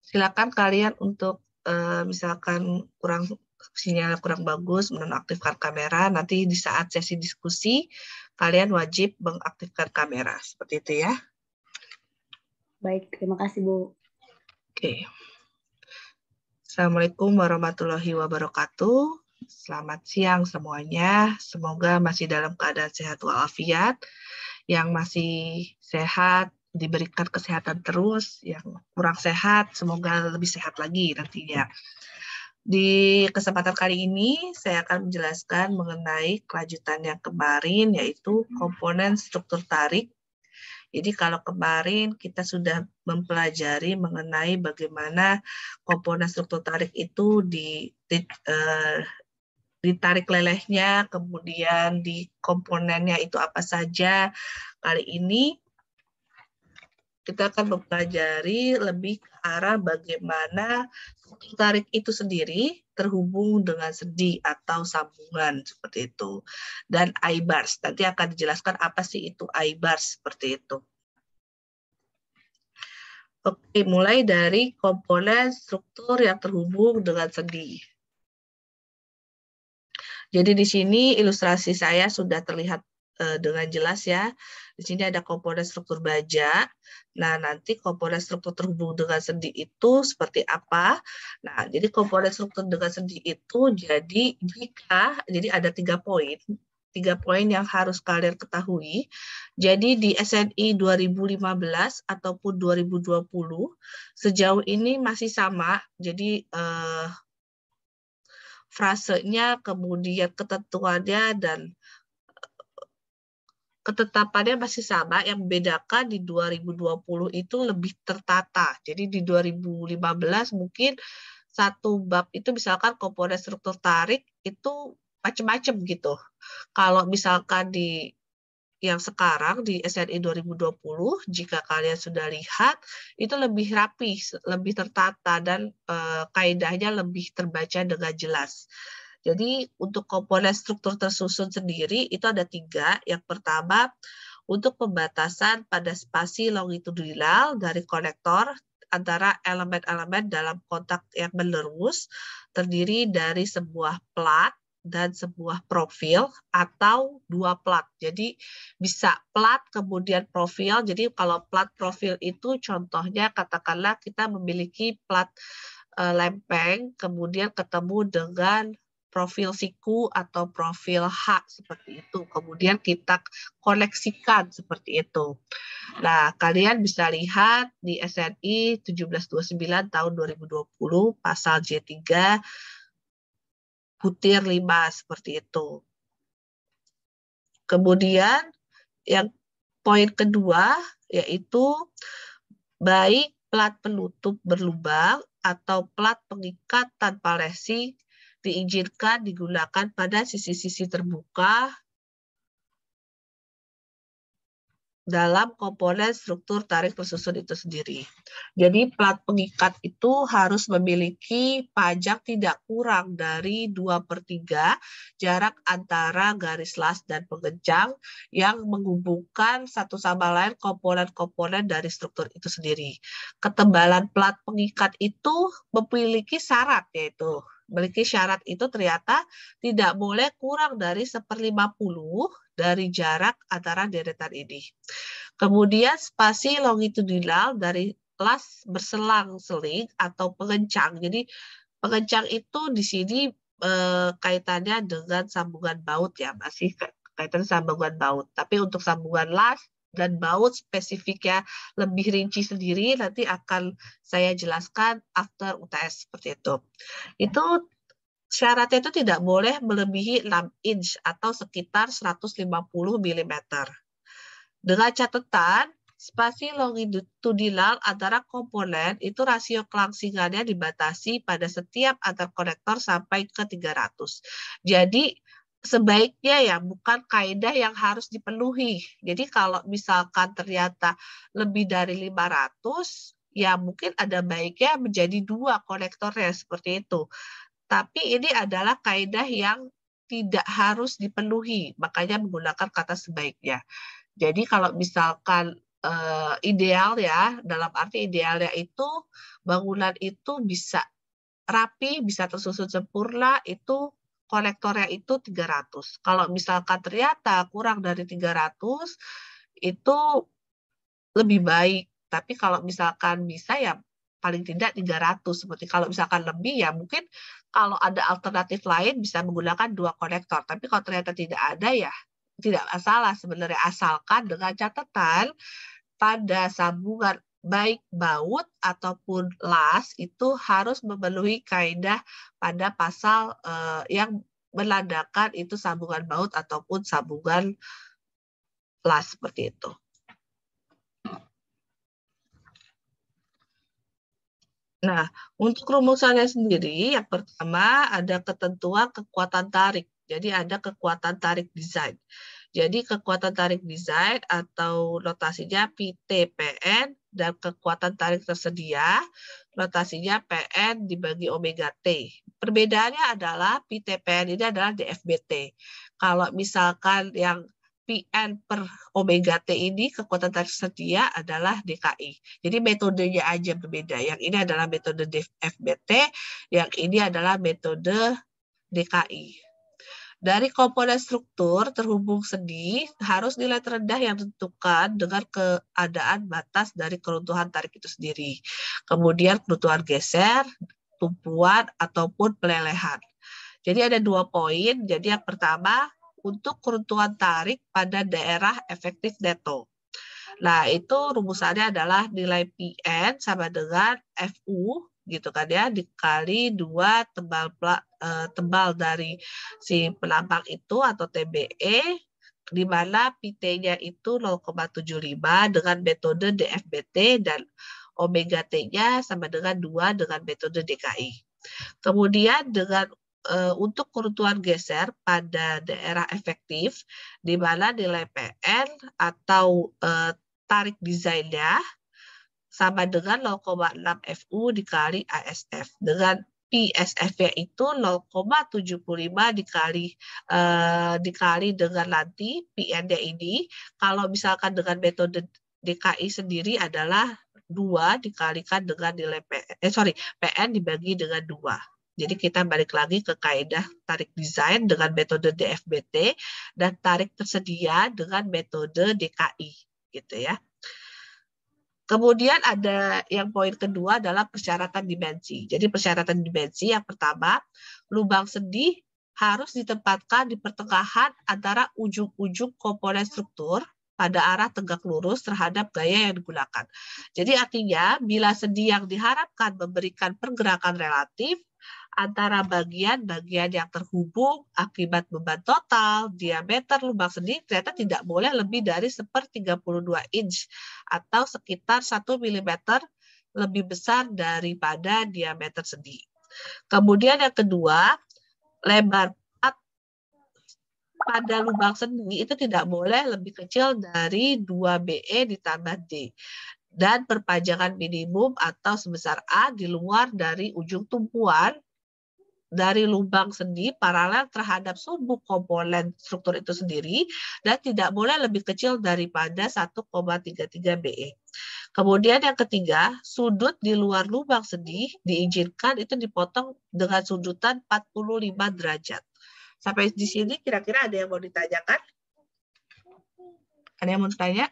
silakan kalian untuk misalkan sinyal kurang bagus, menonaktifkan kamera. Nanti di saat sesi diskusi, kalian wajib mengaktifkan kamera. Seperti itu ya. Baik, terima kasih Bu. Oke. Assalamualaikum warahmatullahi wabarakatuh. Selamat siang semuanya. Semoga masih dalam keadaan sehat walafiat. Yang masih sehat diberikan kesehatan terus, yang kurang sehat semoga lebih sehat lagi nantinya. Di kesempatan kali ini saya akan menjelaskan mengenai kelanjutan yang kemarin, yaitu komponen struktur tarik. Jadi kalau kemarin kita sudah mempelajari mengenai bagaimana komponen struktur tarik itu ditarik lelehnya, kemudian di komponennya itu apa saja. Kali ini kita akan mempelajari lebih ke arah bagaimana struktur tarik itu sendiri terhubung dengan sendi atau sambungan seperti itu. Dan I-bars, nanti akan dijelaskan apa sih itu I-bars seperti itu. Oke, mulai dari komponen struktur yang terhubung dengan sendi. Jadi di sini ilustrasi saya sudah terlihat dengan jelas ya. Di sini ada komponen struktur baja. Nah, nanti komponen struktur terhubung dengan sendi itu seperti apa? Nah, jadi komponen struktur dengan sendi itu jadi ada 3 poin. 3 poin yang harus kalian ketahui. Jadi di SNI 2015 ataupun 2020 sejauh ini masih sama. Jadi frasenya, kemudian ketentuannya dan ketetapannya masih sama, yang membedakan di 2020 itu lebih tertata. Jadi di 2015 mungkin satu bab itu misalkan komponen struktur tarik itu macam-macam gitu. Kalau misalkan di yang sekarang di SNI 2020, jika kalian sudah lihat, itu lebih rapi, lebih tertata, dan kaidahnya lebih terbaca dengan jelas. Jadi untuk komponen struktur tersusun sendiri itu ada 3. Yang pertama, untuk pembatasan pada spasi longitudinal dari konektor antara elemen-elemen dalam kontak yang menerus, terdiri dari sebuah plat dan sebuah profil atau 2 plat. Jadi bisa plat kemudian profil. Jadi kalau plat profil itu contohnya katakanlah kita memiliki plat lempeng kemudian ketemu dengan profil siku atau profil H seperti itu. Kemudian kita koneksikan seperti itu. Nah, kalian bisa lihat di SNI 1729 tahun 2020 pasal J3 butir 5 seperti itu. Kemudian yang poin kedua yaitu baik plat penutup berlubang atau plat pengikat tanpa lesi diizinkan digunakan pada sisi-sisi terbuka dalam komponen struktur tarik tersusun itu sendiri. Jadi plat pengikat itu harus memiliki panjang tidak kurang dari 2/3 jarak antara garis las dan pengenjang yang menghubungkan satu sama lain komponen-komponen dari struktur itu sendiri. Ketebalan plat pengikat itu memiliki syarat, yaitu itu ternyata tidak boleh kurang dari 1/50 dari jarak antara deretan ini. Kemudian spasi longitudinal dari las berselang-seling atau pengencang. Jadi pengencang itu di sini kaitannya dengan sambungan baut ya, masih kaitan sambungan baut. Tapi untuk sambungan las dan baut spesifiknya lebih rinci sendiri nanti akan saya jelaskan after UTS seperti itu. Itu syaratnya itu tidak boleh melebihi 6 inch atau sekitar 150 mm. Dengan catatan, spasi longitudinal antara komponen itu rasio kelangsingannya dibatasi pada setiap antar konektor sampai ke 300. Jadi sebaiknya ya bukan kaidah yang harus dipenuhi. Jadi kalau misalkan ternyata lebih dari 500, ya mungkin ada baiknya menjadi 2 konektornya seperti itu. Tapi ini adalah kaidah yang tidak harus dipenuhi, makanya menggunakan kata sebaiknya. Jadi kalau misalkan ideal ya, dalam arti idealnya itu bangunan itu bisa rapi, bisa tersusun sempurna, itu konektornya itu 300. Kalau misalkan ternyata kurang dari 300, itu lebih baik. Tapi kalau misalkan bisa ya paling tidak 300. Seperti kalau misalkan lebih ya mungkin kalau ada alternatif lain bisa menggunakan 2 konektor. Tapi kalau ternyata tidak ada ya tidak masalah sebenarnya, asalkan dengan catatan pada sambungan baik baut ataupun las itu harus memenuhi kaidah pada pasal yang menandakan itu sambungan baut ataupun sambungan las seperti itu. Nah, untuk rumusannya sendiri, yang pertama ada ketentuan kekuatan tarik. Jadi ada kekuatan tarik desain. Jadi kekuatan tarik desain atau notasinya PTPN dan kekuatan tarik tersedia, notasinya PN dibagi omega T. Perbedaannya adalah PTPN ini adalah DFBT. Kalau misalkan yang PN per omega T ini kekuatan tarik tersedia adalah DKI. Jadi metodenya aja berbeda. Yang ini adalah metode FBT, yang ini adalah metode DKI. Dari komponen struktur terhubung sendi harus nilai terendah yang ditentukan dengan keadaan batas dari keruntuhan tarik itu sendiri. Kemudian keruntuhan geser, tumpuan, ataupun pelelehan. Jadi ada 2 poin. Jadi yang pertama, untuk keruntuhan tarik pada daerah efektif neto. Nah, itu rumusannya adalah nilai PN sama dengan FU gitu kan ya, dikali 2 tebal dari si penambang itu atau TBE, di mana PT-nya itu 0,75 dengan metode DFBT dan omega T-nya sama dengan 2 dengan metode DKI. Kemudian dengan untuk keruntuhan geser pada daerah efektif, di mana nilai PN atau tarik desainnya sama dengan 0,6 FU dikali ASF. Dengan PSF-nya itu 0,75 dikali dengan nanti PN-nya ini. Kalau misalkan dengan metode DKI sendiri adalah 2 dikalikan dengan nilai PN dibagi dengan 2. Jadi kita balik lagi ke kaidah tarik desain dengan metode DFBT dan tarik tersedia dengan metode DKI, gitu ya. Kemudian ada yang poin kedua adalah persyaratan dimensi. Jadi persyaratan dimensi yang pertama, lubang sendi harus ditempatkan di pertengahan antara ujung-ujung komponen struktur pada arah tegak lurus terhadap gaya yang digunakan. Jadi artinya bila sendi yang diharapkan memberikan pergerakan relatif antara bagian-bagian yang terhubung akibat beban total, diameter lubang sendi ternyata tidak boleh lebih dari 1/32 inch atau sekitar 1 mm lebih besar daripada diameter sendi. Kemudian yang kedua, lebar pada lubang sendi itu tidak boleh lebih kecil dari 2 BE ditambah D. Dan perpanjangan minimum atau sebesar A di luar dari ujung tumpuan dari lubang sendi paralel terhadap sumbu komponen struktur itu sendiri dan tidak boleh lebih kecil daripada 1,33 BE. Kemudian yang ketiga, sudut di luar lubang sendi diizinkan itu dipotong dengan sudutan 45 derajat. Sampai di sini kira-kira ada yang mau ditanyakan? Ada yang mau tanya?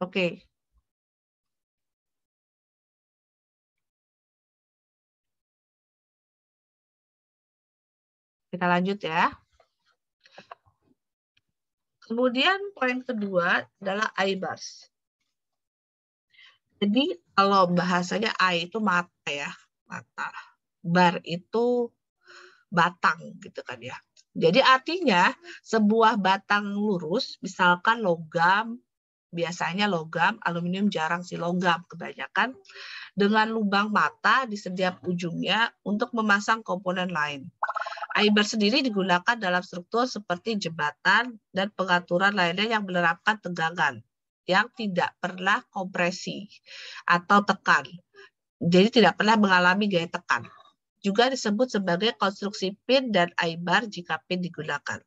Oke. Kita lanjut ya. Kemudian poin kedua adalah I-bars. Jadi kalau bahasanya I itu mata ya, mata. Bar itu batang gitu kan ya. Jadi artinya sebuah batang lurus, misalkan logam, biasanya logam, aluminium jarang sih logam kebanyakan, dengan lubang mata di setiap ujungnya untuk memasang komponen lain. I-bar sendiri digunakan dalam struktur seperti jembatan dan pengaturan lainnya yang menerapkan tegangan yang tidak pernah kompresi atau tekan. Jadi tidak pernah mengalami gaya tekan. juga disebut sebagai konstruksi pin dan I-bar jika pin digunakan.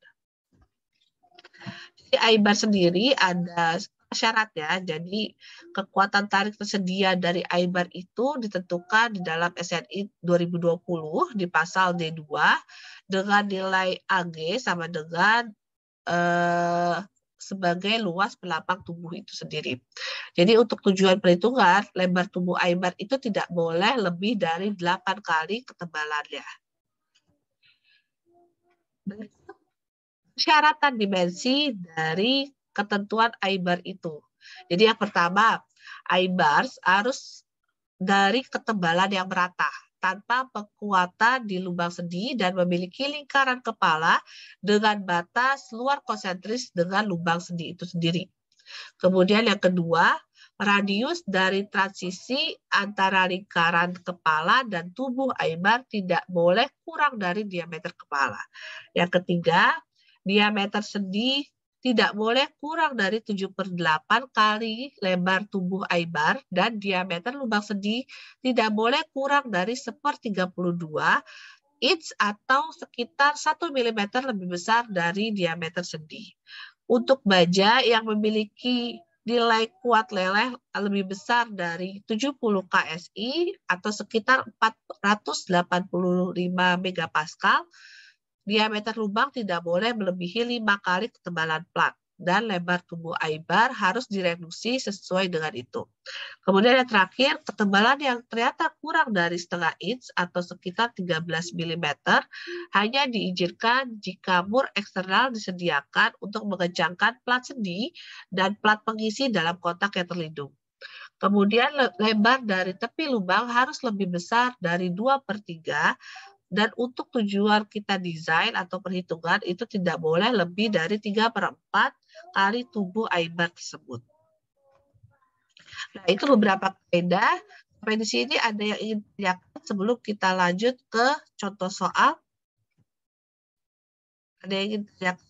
Jadi I-bar sendiri ada syaratnya, jadi kekuatan tarik tersedia dari I-bar itu ditentukan di dalam SNI 2020 di pasal D2 dengan nilai AG sama dengan sebagai luas pelapang tubuh itu sendiri. Jadi untuk tujuan perhitungan, lebar tubuh I-bar itu tidak boleh lebih dari 8 kali ketebalannya. Persyaratan dimensi dari ketentuan I-bar itu. Jadi yang pertama, I-bars harus dari ketebalan yang merata, tanpa kekuatan di lubang sendi dan memiliki lingkaran kepala dengan batas luar konsentris dengan lubang sendi itu sendiri. Kemudian yang kedua, radius dari transisi antara lingkaran kepala dan tubuh I-bar tidak boleh kurang dari diameter kepala. Yang ketiga, diameter sendi tidak boleh kurang dari 7/8 kali lebar tubuh I-bar dan diameter lubang sendi tidak boleh kurang dari 1/32 inch atau sekitar 1 mm lebih besar dari diameter sendi. Untuk baja yang memiliki nilai kuat leleh lebih besar dari 70 KSI atau sekitar 485 megapascal, diameter lubang tidak boleh melebihi 5 kali ketebalan plat dan lebar tubuh I-bar harus direduksi sesuai dengan itu. Kemudian yang terakhir, ketebalan yang ternyata kurang dari setengah inch atau sekitar 13 mm hanya diizinkan jika mur eksternal disediakan untuk mengencangkan plat sendi dan plat pengisi dalam kotak yang terlindung. Kemudian lebar dari tepi lubang harus lebih besar dari 2/3 dan untuk tujuan kita desain atau perhitungan itu tidak boleh lebih dari 3/4 kali tubuh I-bar tersebut. Nah, itu beberapa kaidah. Sampai di sini ada yang ingin ditanyakan sebelum kita lanjut ke contoh soal? Ada yang ingin ditanyakan?